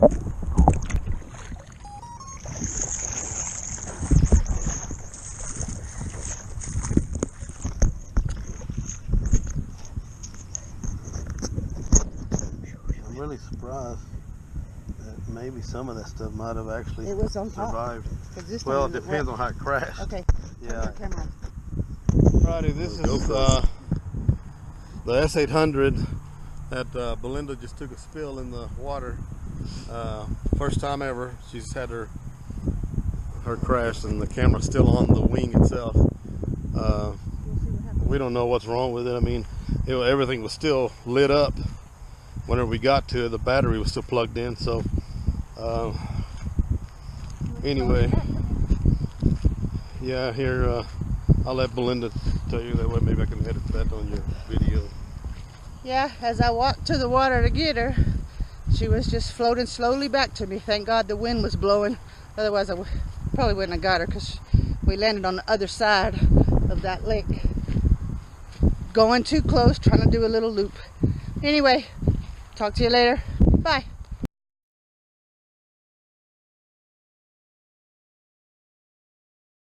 I'm really surprised that maybe some of that stuff might have actually survived. Well, it depends on how it crashed. Okay. Yeah. Alrighty, this is the S800 that Belinda just took a spill in the water. First time ever she's had her crash, and the camera's still on the wing itself. We don't know what's wrong with it. I mean, everything was still lit up whenever we got to it. The battery was still plugged in. So anyway, yeah, here I'll let Belinda tell you that way. Maybe I can edit that on your video. Yeah, as I walked to the water to get her, she was just floating slowly back to me. Thank God the wind was blowing. Otherwise, I probably wouldn't have got her, because we landed on the other side of that lake. Going too close, trying to do a little loop. Anyway, talk to you later. Bye.